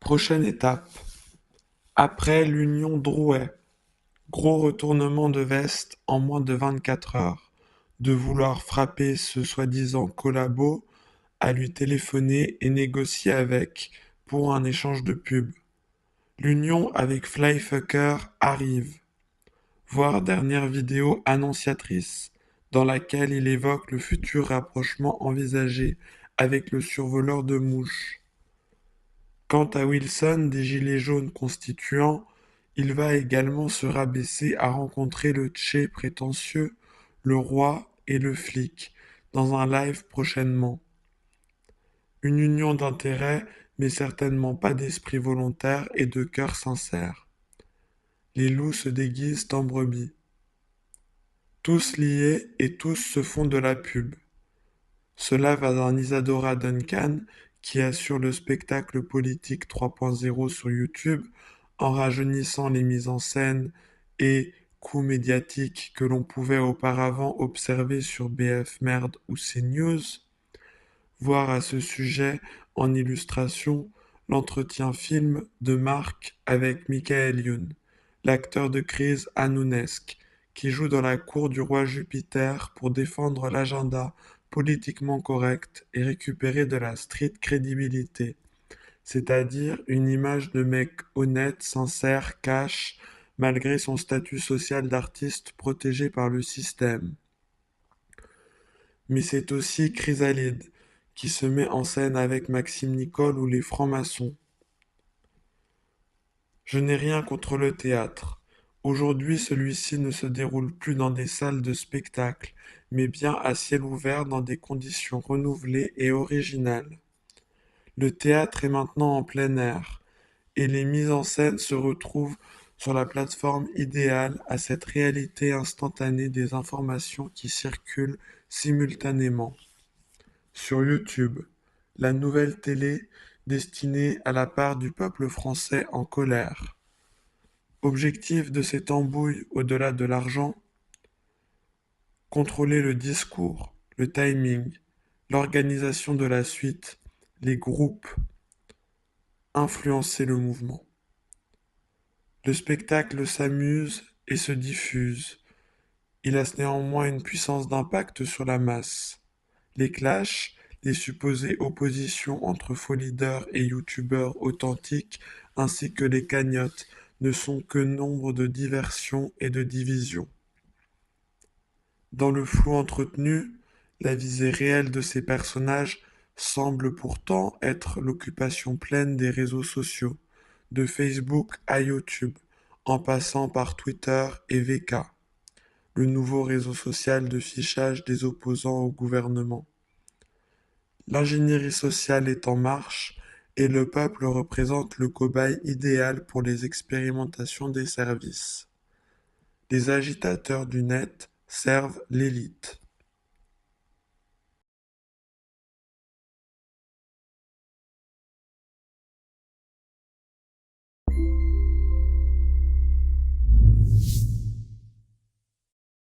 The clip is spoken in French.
Prochaine étape. Après l'union Drouet. Gros retournement de veste en moins de 24 heures. De vouloir frapper ce soi-disant collabo, à lui téléphoner et négocier avec pour un échange de pub. L'union avec Flyfucker arrive. Voir dernière vidéo annonciatrice, dans laquelle il évoque le futur rapprochement envisagé avec le survoleur de mouches. Quant à Wilson des Gilets jaunes constituants, il va également se rabaisser à rencontrer le tché prétentieux, le roi et le flic, dans un live prochainement. Une union d'intérêts, mais certainement pas d'esprit volontaire et de cœur sincère. Les loups se déguisent en brebis. Tous liés et tous se font de la pub. Cela va d'un Isadora Duncan, qui assure le spectacle politique 3.0 sur YouTube, en rajeunissant les mises en scène et coups médiatiques que l'on pouvait auparavant observer sur BF Merde ou CNews, voir à ce sujet, en illustration, l'entretien film de Marc avec Michael Youn, l'acteur de crise hanounesque, qui joue dans la cour du roi Jupiter pour défendre l'agenda politiquement correct et récupérer de la street crédibilité, c'est-à-dire une image de mec honnête, sincère, cash, malgré son statut social d'artiste protégé par le système. Mais c'est aussi Chrysalide, qui se met en scène avec Maxime Nicole ou les francs-maçons. Je n'ai rien contre le théâtre. Aujourd'hui, celui-ci ne se déroule plus dans des salles de spectacle, mais bien à ciel ouvert dans des conditions renouvelées et originales. Le théâtre est maintenant en plein air, et les mises en scène se retrouvent sur la plateforme idéale à cette réalité instantanée des informations qui circulent simultanément. Sur YouTube, la nouvelle télé destinée à la part du peuple français en colère. Objectif de cette embrouille au-delà de l'argent, contrôler le discours, le timing, l'organisation de la suite, les groupes, influencer le mouvement. Le spectacle s'amuse et se diffuse. Il a néanmoins une puissance d'impact sur la masse. Les clashs, les supposées oppositions entre faux leaders et youtubeurs authentiques, ainsi que les cagnottes, ne sont que nombre de diversions et de divisions. Dans le flou entretenu, la visée réelle de ces personnages semble pourtant être l'occupation pleine des réseaux sociaux, de Facebook à YouTube, en passant par Twitter et VK, le nouveau réseau social de fichage des opposants au gouvernement. L'ingénierie sociale est en marche et le peuple représente le cobaye idéal pour les expérimentations des services. Les agitateurs du net servent l'élite.